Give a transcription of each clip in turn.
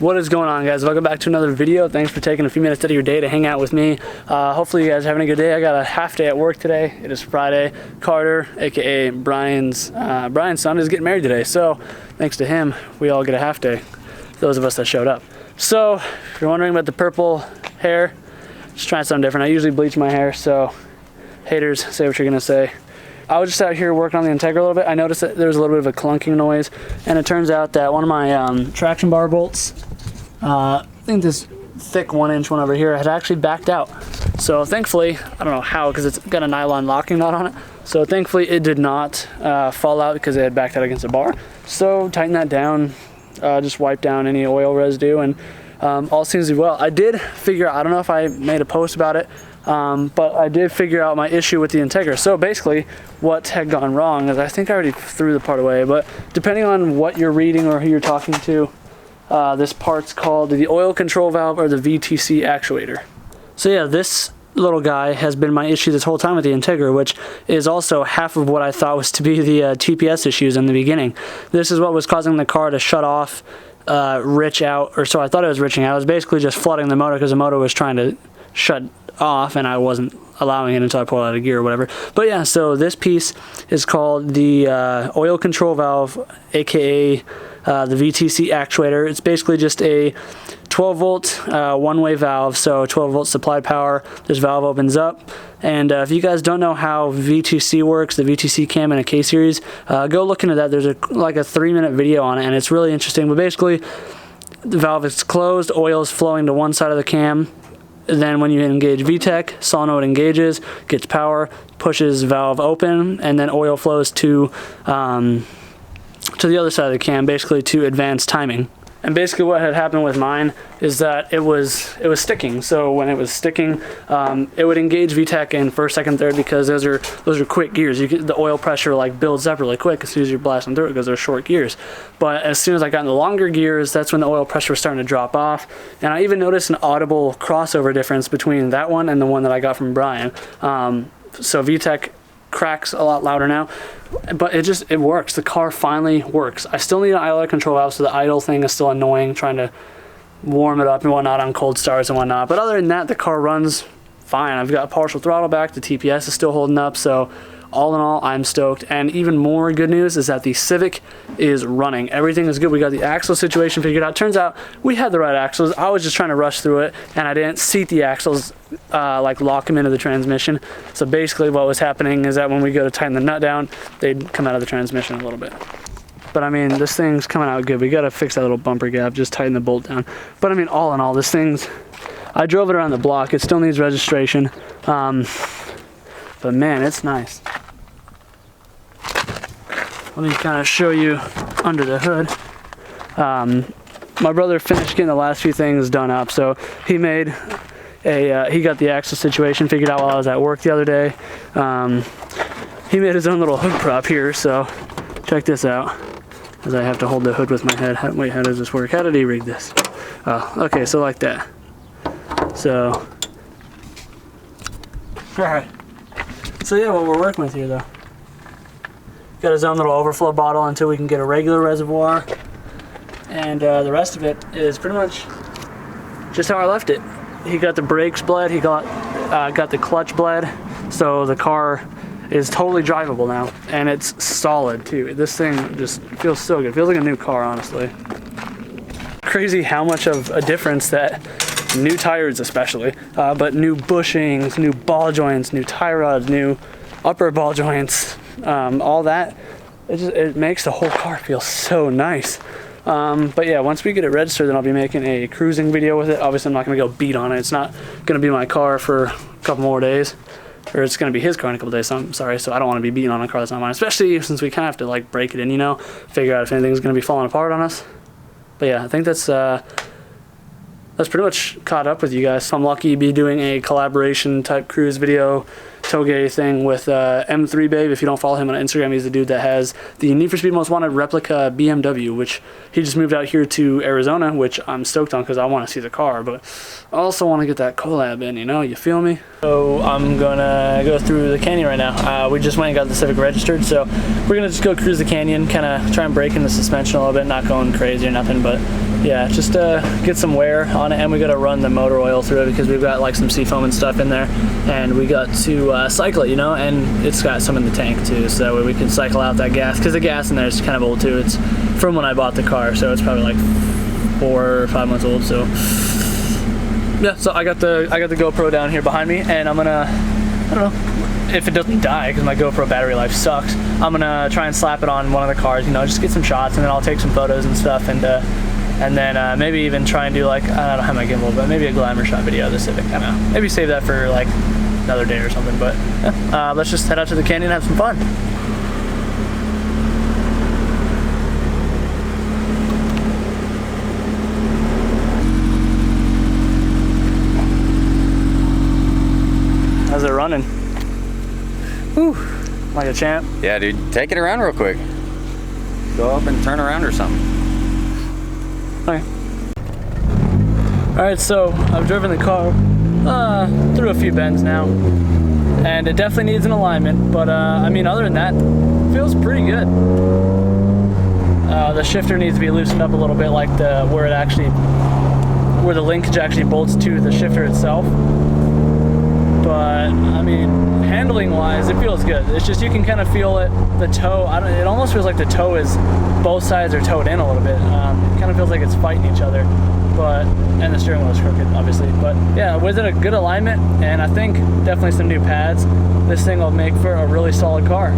What is going on, guys? Welcome back to another video. Thanks for taking a few minutes out of your day to hang out with me. Hopefully you guys are having a good day. I got a half day at work today. It is Friday. Carter, aka Brian's son, is getting married today, so thanks to him we all get a half day, those of us that showed up. So if you're wondering about the purple hair, just trying something different. I usually bleach my hair, so haters, say what you're gonna say. I was just out here working on the Integra a little bit. I noticed that there was a little bit of a clunking noise, and it turns out that one of my traction bar bolts, I think this thick 1-inch one over here, had actually backed out. So thankfully, I don't know how, because it's got a nylon locking nut on it, so thankfully it did not fall out because it had backed out against the bar. So tighten that down, just wipe down any oil residue, and all seems to be well. I did figure out, I don't know if I made a post about it, but I did figure out my issue with the Integra. So basically what had gone wrong is, I think I already threw the part away, but depending on what you're reading or who you're talking to, this part's called the oil control valve, or the VTC actuator. So yeah, this little guy has been my issue this whole time with the Integra, which is also half of what I thought was to be the TPS issues in the beginning. This is what was causing the car to shut off, rich out, or so I thought it was riching out. It was basically just flooding the motor because the motor was trying to shut off and I wasn't allowing it until I pulled out of gear or whatever. But yeah, so this piece is called the oil control valve, aka the VTC actuator. It's basically just a 12 volt one-way valve, so 12 volt supplied power. This valve opens up, and if you guys don't know how VTC works, the VTC cam in a K-series, go look into that. There's like a 3-minute video on it, and it's really interesting. But basically, the valve is closed, oil is flowing to one side of the cam. Then when you engage VTEC, solenoid engages, gets power, pushes valve open, and then oil flows to the other side of the cam, basically to advance timing. And basically what had happened with mine is that it was sticking. So when it was sticking, it would engage VTEC in first, second, third, because those are quick gears. The oil pressure like builds up really quick as soon as you're blasting through it, because they're short gears. But as soon as I got in the longer gears, that's when the oil pressure was starting to drop off. And I even noticed an audible crossover difference between that one and the one that I got from Brian. So VTEC cracks a lot louder now, but it works. The car finally works. I still need an idler control valve, so the idle thing is still annoying, trying to warm it up and whatnot on cold starts and whatnot. But other than that, the car runs fine. I've got partial throttle back. The TPS is still holding up. So all in all, I'm stoked. And even more good news is that the Civic is running. Everything is good. We got the axle situation figured out. Turns out we had the right axles. I was just trying to rush through it, and I didn't seat the axles, like lock them into the transmission. So basically what was happening is that when we go to tighten the nut down, they'd come out of the transmission a little bit. But I mean, this thing's coming out good. We got to fix that little bumper gap, just tighten the bolt down. But I mean, all in all, this thing's, I drove it around the block. It still needs registration. But man, it's nice. Let me kind of show you under the hood. My brother finished getting the last few things done up, so he made he got the axle situation figured out while I was at work the other day. He made his own little hood prop here, so check this out. As I have to hold the hood with my head. Wait, how does this work? How did he rig this? Oh, okay, so like that. So, alright. So yeah, what we're working with here though. Got his own little overflow bottle until we can get a regular reservoir, and the rest of it is pretty much just how I left it. He got the brakes bled, he got the clutch bled, so the car is totally drivable now, and it's solid too. This thing just feels so good. It feels like a new car, honestly. Crazy how much of a difference that new tires especially, but new bushings, new ball joints, new tie rods, new upper ball joints, all that, it makes the whole car feel so nice. But yeah, once we get it registered, then I'll be making a cruising video with it. Obviously I'm not gonna go beat on it. It's not gonna be my car for a couple more days, or it's gonna be his car in a couple days, so I'm sorry. So I don't want to be beating on a car that's not mine, especially since we kind of have to like break it in, you know, figure out if anything's gonna be falling apart on us. But yeah, I think that's pretty much caught up with you guys. I'm lucky to be doing a collaboration type cruise video toge thing with M3 Babe. If you don't follow him on Instagram, he's the dude that has the Need for Speed Most Wanted replica BMW, which he just moved out here to Arizona, which I'm stoked on because I want to see the car, but I also want to get that collab in, you know, you feel me? So I'm gonna go through the canyon right now. We just went and got the Civic registered, so we're gonna just go cruise the canyon, kind of try and break in the suspension a little bit, not going crazy or nothing, but yeah, just get some wear on it, and we got to run the motor oil through it because we've got like some seafoam and stuff in there, and we got to cycle it, you know, and it's got some in the tank too, so that way we can cycle out that gas, because the gas in there is kind of old too. It's from when I bought the car, so it's probably like 4 or 5 months old. So yeah, so I got the GoPro down here behind me, and I'm gonna, I don't know if it doesn't die because my GoPro battery life sucks, I'm gonna try and slap it on one of the cars, you know, just get some shots, and then I'll take some photos and stuff, and then maybe even try and do like, I don't have my gimbal, but maybe a glamour shot video of the Civic. I don't know, maybe save that for like another day or something. But yeah, let's just head out to the canyon and have some fun. How's it running? Whew, like a champ. Yeah, dude, take it around real quick. Go up and turn around or something. Okay. Alright, so I've driven the car through a few bends now, and it definitely needs an alignment, but I mean, other than that, it feels pretty good. The shifter needs to be loosened up a little bit, like where the linkage actually bolts to the shifter itself. But I mean, handling wise, it feels good. It's just, you can kind of feel it, the toe, it almost feels like the toe is, both sides are towed in a little bit. It kind of feels like it's fighting each other, and the steering wheel is crooked, obviously. But yeah, with it, a good alignment, and I think definitely some new pads, this thing will make for a really solid car.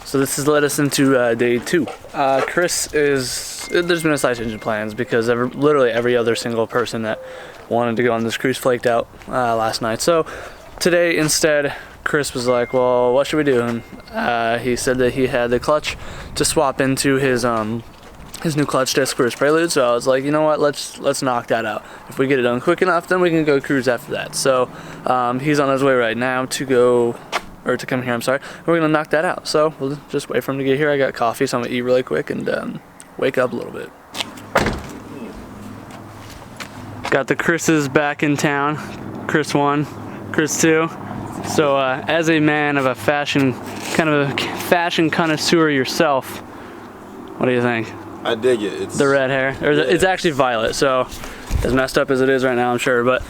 So this has led us into day 2. Chris there's been a slight change in plans because literally every other single person that wanted to go on this cruise flaked out last night. So today instead, Chris was like, well, what should we do? And he said that he had the clutch to swap into his new clutch disc for his Prelude. So I was like, you know what, let's knock that out. If we get it done quick enough, then we can go cruise after that. So he's on his way right now to come here, I'm sorry. We're gonna knock that out. So we'll just wait for him to get here. I got coffee, so I'm gonna eat really quick and wake up a little bit. Got the Chris's back in town. Chris 1, Chris 2. So as a man of a fashion connoisseur yourself, what do you think? I dig it. It's the red hair. It's actually violet, so as messed up as it is right now, I'm sure, but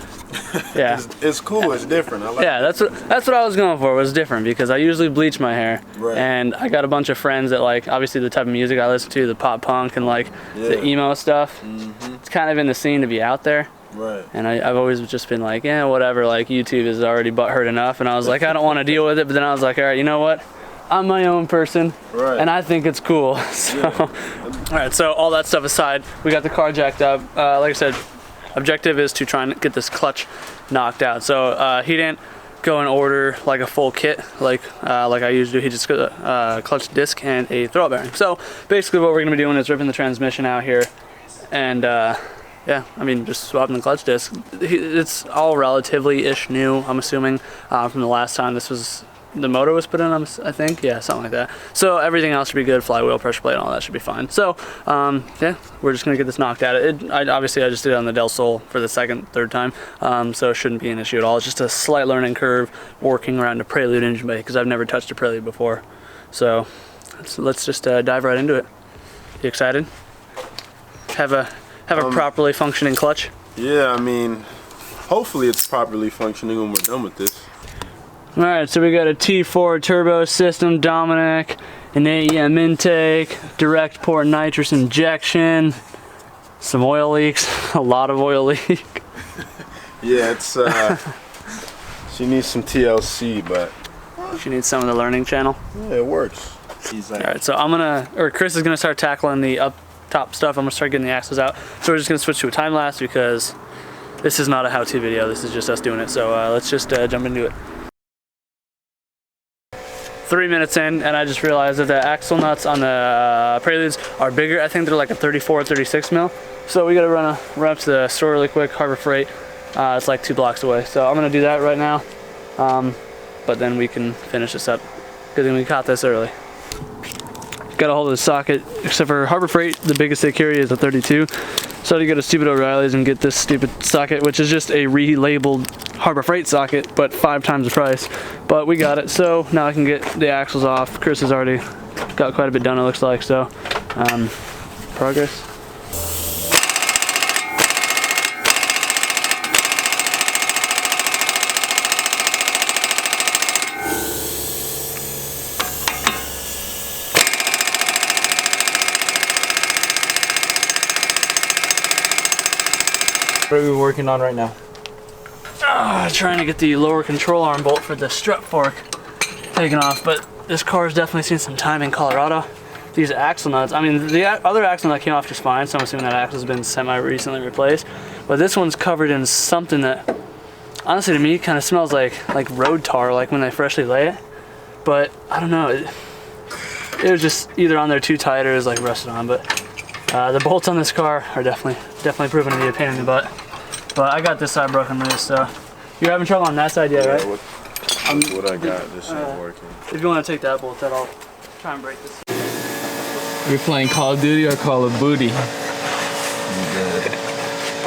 yeah. it's cool, it's different. I like that's what I was going for, was different, because I usually bleach my hair. Right. And I got a bunch of friends that like, obviously the type of music I listen to, the pop punk and like the emo stuff. Mm-hmm. It's kind of in the scene to be out there. Right. And I've always just been like, yeah, whatever, like YouTube is already butthurt enough, and I was like, I don't want to deal with it, but then I was like, all right, you know what? I'm my own person, right, and I think it's cool. So, all right, so all that stuff aside, we got the car jacked up. Like I said, objective is to try and get this clutch knocked out. So he didn't go and order like a full kit like I usually do. He just got a clutch disc and a throw bearing. So basically what we're gonna be doing is ripping the transmission out here, and yeah, I mean, just swapping the clutch disc. It's all relatively-ish new, I'm assuming, from the last time the motor was put in, I think. Yeah, something like that. So everything else should be good. Flywheel, pressure plate, and all that should be fine. So, yeah, we're just going to get this knocked out. Obviously, I just did it on the Del Sol for the third time, so it shouldn't be an issue at all. It's just a slight learning curve working around a Prelude engine bay, because I've never touched a Prelude before. So let's just dive right into it. You excited? Have a properly functioning clutch? Yeah, I mean, hopefully it's properly functioning when we're done with this. Alright, so we got a T4 turbo system, Dominic, an AEM intake, direct port nitrous injection, some oil leaks, a lot of oil leak. Yeah, it's she needs some TLC, but she needs some of the learning channel. Yeah, it works. Alright, so Chris is gonna start tackling the up top stuff. I'm gonna start getting the axles out. So we're just gonna switch to a time lapse, because this is not a how-to video, this is just us doing it. So let's just jump into it. 3 minutes in, and I just realized that the axle nuts on the Preludes are bigger. I think they're like a 34, 36 mil. So we gotta run up to the store really quick, Harbor Freight. It's like 2 blocks away. So I'm gonna do that right now. But then we can finish this up. Good thing we caught this early. Got a hold of the socket, except for Harbor Freight, the biggest they carry is a 32. So to go to stupid O'Reilly's and get this stupid socket, which is just a relabeled Harbor Freight socket, but 5 times the price. But we got it, so now I can get the axles off. Chris has already got quite a bit done, it looks like, so progress. What are we working on right now? Trying to get the lower control arm bolt for the strut fork taken off, but this car's definitely seen some time in Colorado. These axle nuts, I mean, the other axle nut came off just fine, so I'm assuming that axle's been semi-recently replaced. But this one's covered in something that, honestly to me, kind of smells like road tar, like when they freshly lay it. But I don't know, it was just either on there too tight or it was like rusted on. But the bolts on this car are definitely proving to be a pain in the butt. But I got this side broken loose, so you're having trouble on that side yet, right? What I got, this ain't working. If you want to take that bolt, then I'll try and break this. We're playing Call of Duty or Call of Booty?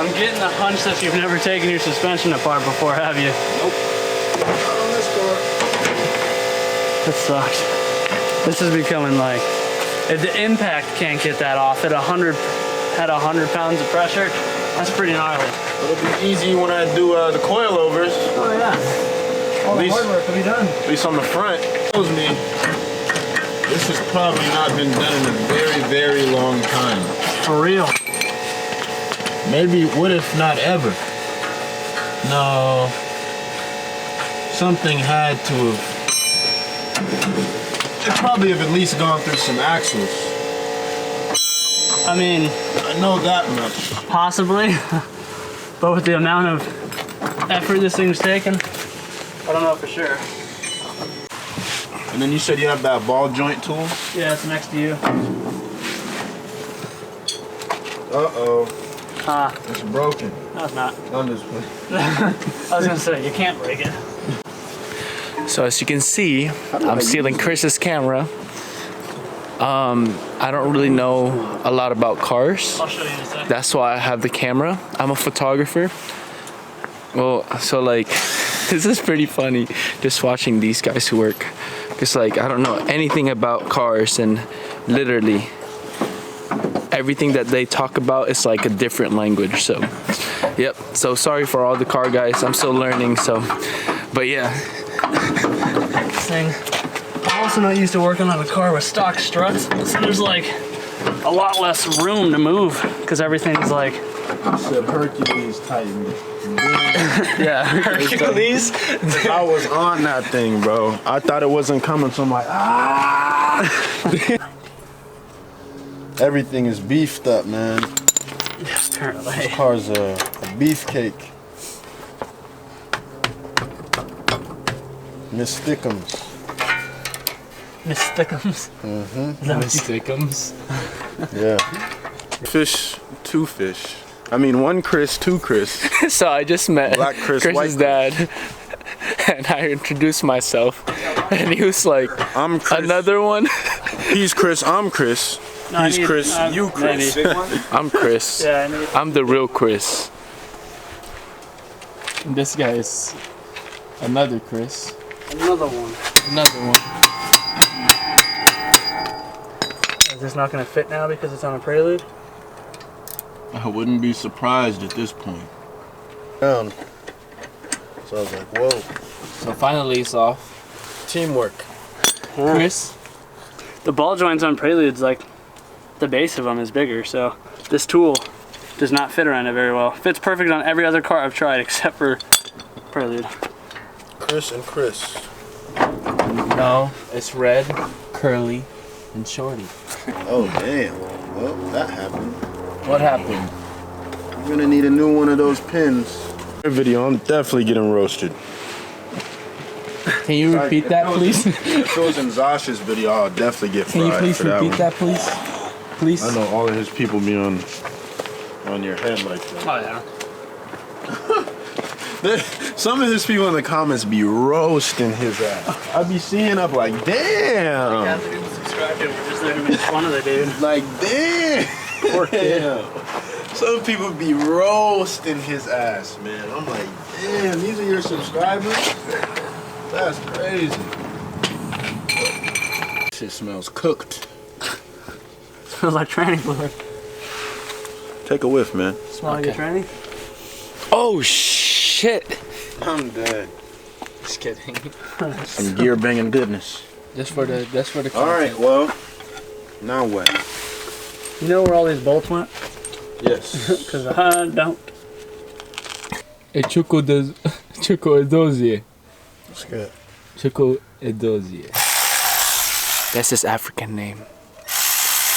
I'm getting the hunch that you've never taken your suspension apart before, have you? Nope. Not on this car. That sucks. This is becoming like, if the impact can't get that off at 100 pounds of pressure, that's pretty gnarly. It'll be easy when I do the coilovers. Oh yeah. All the hard work will be done. At least on the front. Tells me this has probably not been done in a very, very long time. For real. Maybe, what if not ever? No. Something had to have. It probably have at least gone through some axles. I mean, I know that much. Possibly. But with the amount of effort this thing's taken, I don't know for sure. And then you said you have that ball joint tool? Yeah, it's next to you. Uh-oh. Ah. It's broken. No, it's not. On this way. I was gonna say, you can't break it. So as you can see, I'm stealing Chris's camera. I don't really know a lot about cars. I'll show you in a second. That's why I have the camera. I'm a photographer. Well, so like, this is pretty funny just watching these guys who work. Cause like, I don't know anything about cars, and literally everything that they talk about is like a different language. So, yep. So sorry for all the car guys. I'm still learning. So, but yeah. This thing. I'm also not used to working on a car with stock struts, so there's like a lot less room to move because everything's like. You said Hercules tightened it. Yeah, Hercules. I was on that thing, bro. I thought it wasn't coming, so I'm like, ah! Everything is beefed up, man. Yeah, apparently. This car's a beefcake. Miss Stickums. Miss Stickums. Miss Stickums. Yeah. Fish, 2 fish. I mean, 1 Chris, 2 Chris. So I just met Black Chris, Chris's white dad, and I introduced myself, and he was like, I'm Chris. another one? He's Chris, I'm Chris. No, He's Chris, you Chris. maybe. I'm Chris. Yeah, I need. I'm the real Chris. And this guy is another Chris. Another one. Another one. Is this not gonna fit now because it's on a Prelude? I wouldn't be surprised at this point. Down. So I was like, whoa. So finally it's off. Teamwork. Yeah. Chris? The ball joints on Preludes, like the base of them is bigger, so this tool does not fit around it very well. Fits perfect on every other car I've tried except for Prelude. Chris and Chris. No, it's red, curly, and shorty. Oh, damn. Well, that happened. What happened? I'm gonna need a new one of those pins. Video, I'm definitely getting roasted. Can you repeat that, please? If it was in Zosh's video, I'll definitely get fried. Can you please for that repeat one. that, please? Please. I know all of his people be on your head like that. Oh yeah. Some of his people in the comments be roasting his ass. I be seeing up like, damn. Guys, people subscribe to him. We're just there to make fun of the dude. Like, damn. Poor kid. Some people be roasting his ass, man. I'm like, damn, these are your subscribers? That's crazy. Shit smells cooked. Smells like tranny fluid. Take a whiff, man. Smell like a tranny? Oh shit! I'm dead. Just kidding. Some gear banging goodness. Just for the content. All right, well, now what? You know where all these bolts went? Yes. Because I don't. Choco Edozie. That's good. Choco Edozie. That's his African name.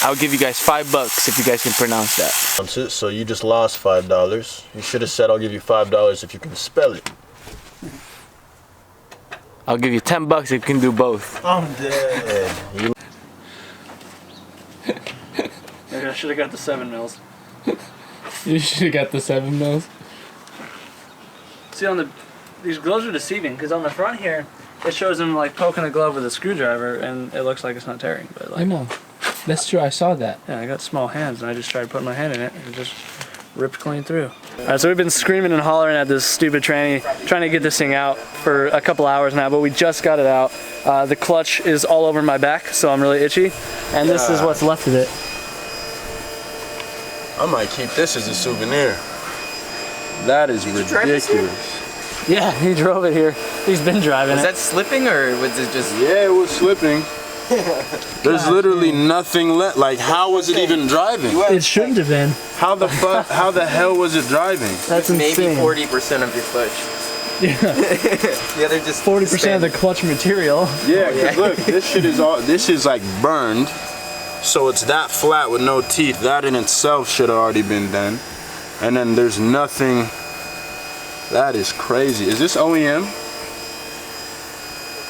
I'll give you guys $5 if you guys can pronounce that. So you just lost $5. You should have said I'll give you $5 if you can spell it. I'll give you $10 if you can do both. I'm dead. Maybe I should have got the 7 mils. You should have got the 7 mils. See, on these gloves are deceiving because on the front here, it shows him like poking the glove with a screwdriver, and it looks like it's not tearing. But like, I know. That's true. I saw that. yeah, I got small hands, and I just tried putting my hand in it, and it just ripped clean through. All right, so we've been screaming and hollering at this stupid tranny, trying to get this thing out for a couple hours now, but we just got it out. The clutch is all over my back, so I'm really itchy, and this is what's left of it. I might keep this as a souvenir. That is ridiculous. Yeah, he drove it here. He's been driving Was it. that slipping or was it just? Yeah, it was slipping. There's literally nothing left. Like, how was it even driving? It shouldn't have been. How the fuck? How the hell was it driving? That's Maybe insane. 40% of your clutch. Yeah. The other just 40% of the clutch material. Yeah, cause look, this shit is all. This is like burned, so it's that flat with no teeth. That in itself should have already been done. And then there's nothing. That is crazy. Is this OEM?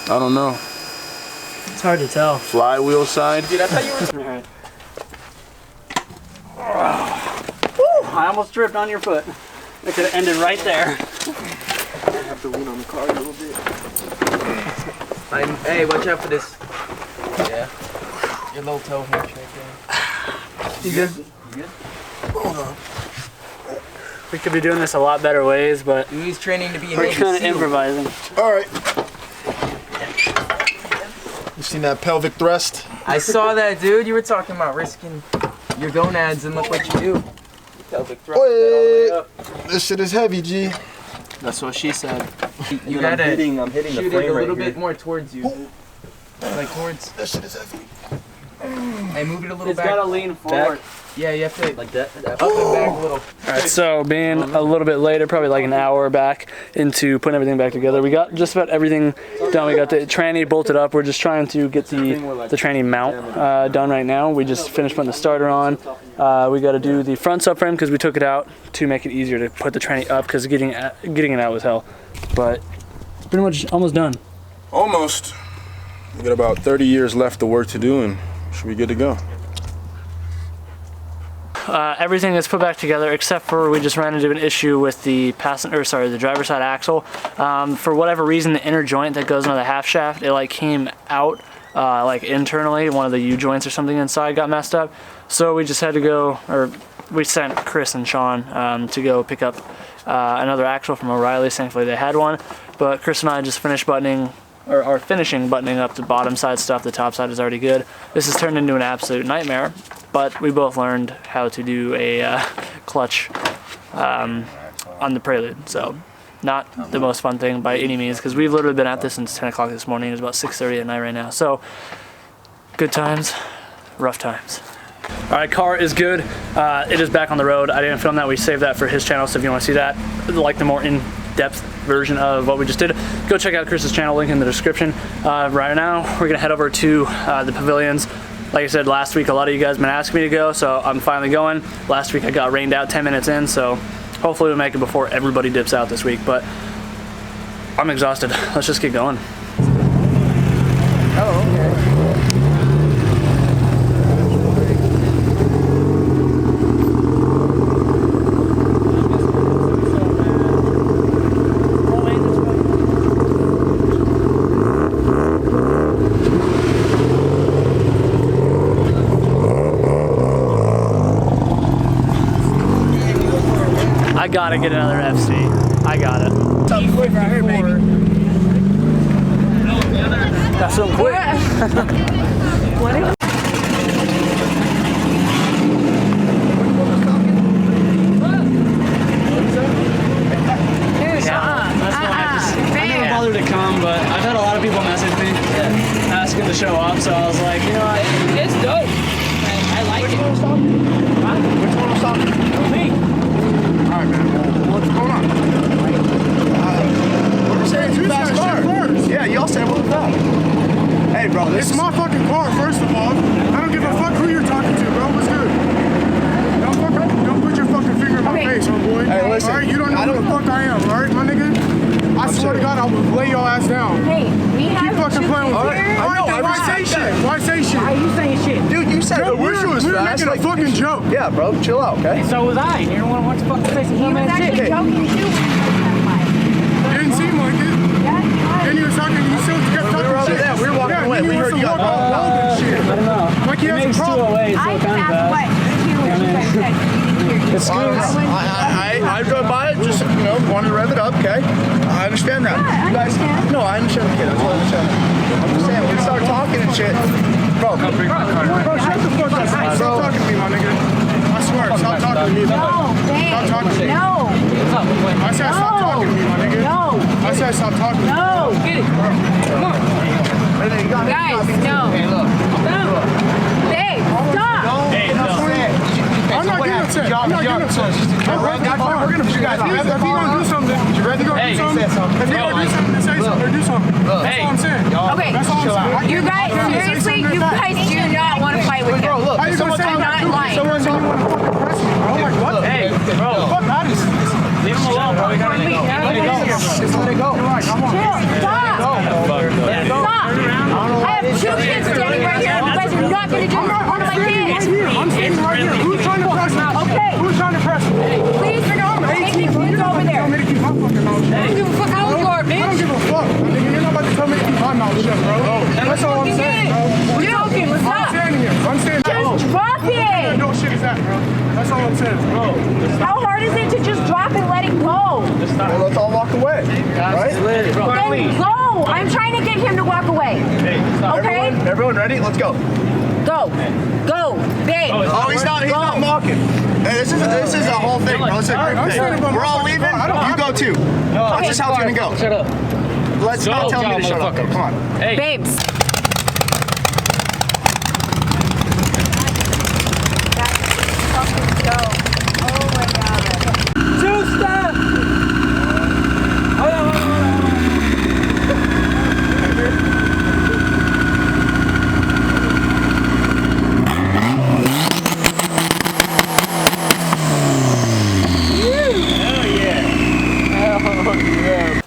I don't know. It's hard to tell. Flywheel side. Dude, I thought you were. Woo! I almost tripped on your foot. It could have ended right there. I have to lean on the car a little bit. Hey, watch out for this. Yeah. Your little toe hinge right there. You good? You good? Hold on. We could be doing this a lot better ways, but Dude, he's training to be an we're Navy kind of SEAL. improvising. All right. You seen that pelvic thrust? I saw that, dude. You were talking about risking your gonads, and look what you do. Pelvic thrust that all the way up. This shit is heavy, G. That's what she said. You gotta I'm hitting shoot the it frame a right little here. bit more towards you. Like towards. That shit is heavy. Hey, move it a little It's back. got to lean forward. Yeah, you have to Like that. up and back a little. Alright, so being a little bit later, probably like an hour back into putting everything back together, we got just about everything done. We got the tranny bolted up. We're just trying to get the tranny mount done right now. We just finished putting the starter on. We got to do the front subframe because we took it out to make it easier to put the tranny up because getting it out was hell. But it's pretty much almost done. Almost. We got about 30 years left of work to do, and should be good to go. Everything is put back together except for we just ran into an issue with the the driver's side axle. For whatever reason, the inner joint that goes into the half shaft, it like came out like internally. One of the U joints or something inside got messed up. So we just had to go, or we sent Chris and Sean to go pick up another axle from O'Reilly's. Thankfully they had one, but Chris and I just finished buttoning or finishing buttoning up the bottom side stuff. The top side is already good. This has turned into an absolute nightmare, but we both learned how to do a clutch on the Prelude. So not the most fun thing by any means, because we've literally been at this since 10 o'clock this morning. It's about 6:30 at night right now. So good times, rough times. All right, car is good. It is back on the road. I didn't film that. We saved that for his channel, so if you want to see that, like the more in-depth version of what we just did, go check out Chris's channel, link in the description. Right now, we're gonna head over to the pavilions. Like I said last week, a lot of you guys have been asking me to go, so I'm finally going. Last week I got rained out 10 minutes in, so hopefully we'll make it before everybody dips out this week, but I'm exhausted. Let's just get going. gotta get another FC. I gotta. Quick right here, baby. Got some quick. What is To come, but I've had a lot of people message me asking to show up, so I was like, you know what? It's dope. I like it. Which one will stop? Me. Alright, man. What's going on? We're saying two fast cars. Yeah, y'all said what was that? Hey, bro, this is my fucking car, first of all. I don't give a fuck who you're talking to, bro. What's good? Don't put your fucking finger in my face, homeboy. Hey, listen. Alright, you don't know who the fuck I am, alright, my nigga? I swear to God, I will lay your ass down. Hey, we have Keep fucking playing with me. Why say shit? Why say shit? Why are you saying shit? Dude, you said the whistle was fast. We were making a fucking joke. Yeah, bro, chill out, okay? So was I. You don't want to fucking say some dumbass shit. He was actually joking too. Didn't seem like it. Yeah, Then he was talking, you still kept talking shit. Yeah, we were walking away. We heard you got shit. I don't know. Like he has a problem. Away, so I kind of asked what you said. It's good. I drove by it, just, wanted to rev it up, okay? I understand that. Yeah, I understand. No, I understand the kid. That's what I understand. I'm just saying, when we start talking and shit. Bro, shut the fuck up. Stop talking to me, my nigga. I swear, stop talking to me. No, Stop talking to me. no. I said stop talking to me, my nigga. No. I said stop talking to me. No. Get it. Come on. Guys, no. Hey, look. Hey, stop. I'm not getting upset. I'm not getting upset. We're gonna you guys. If you're gonna do something, you ready to go do something? If you're gonna do something, say something or do something. That's all I'm saying. Okay. That's all I'm saying. You guys, seriously, you guys do not want to fight with him. How you gonna say I'm not lying. someone said you want to fucking press me, bro? Like what? Hey, bro. Fuck out of this. Leave him alone, bro. We gotta let it go. Just let it go. You're right. I'm on. Stop. Stop. I have two kids standing right here. You guys are not going to do one of my kids. I'm standing right here. Who's trying to press me? Okay. Who's trying to press me? Please take your kids over there. Tell me to keep my fucking mouth shut. I don't give a fuck how old you are, I don't bitch. give a fuck. Nigga, you're not about to tell me to keep my mouth shut, bro. That's all I'm saying, bro. We're joking. Let's I'm stop. standing here. I'm standing here. Just drop What kind it. of no shit is that, bro? That's all I'm saying, bro. How hard is it to just drop and let it go? Well, let's all walk away, right? Then go. I'm trying to get him to walk away. Okay? Everyone ready? Let's go. Go. Go. Babe. Oh, he's not mocking. Hey, this is a whole thing, bro. It's a group thing. We're all leaving. You go too. That's just how it's gonna go. Shut up. Let's not tell me to shut up. Come on. Hey. Babes.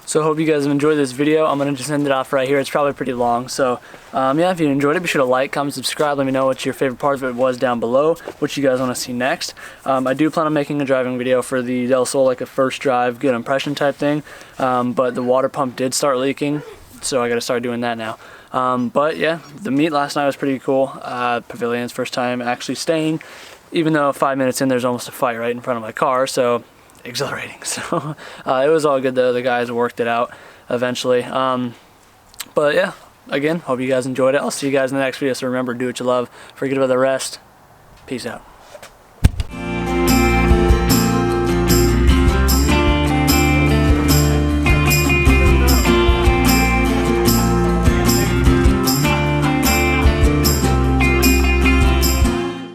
So I hope you guys have enjoyed this video. I'm going to just end it off right here. It's probably pretty long. So yeah, if you enjoyed it, be sure to like, comment, subscribe. Let me know what your favorite part of it was down below, what you guys want to see next. I do plan on making a driving video for the Del Sol, like a first drive, good impression type thing. But the water pump did start leaking, so I got to start doing that now. But yeah, the meet last night was pretty cool. Pavilion's first time actually staying, even though 5 minutes in, there's almost a fight right in front of my car. So exhilarating. So it was all good though. The guys worked it out eventually. But yeah, again, hope you guys enjoyed it. I'll see you guys in the next video. So remember, do what you love, forget about the rest. Peace out.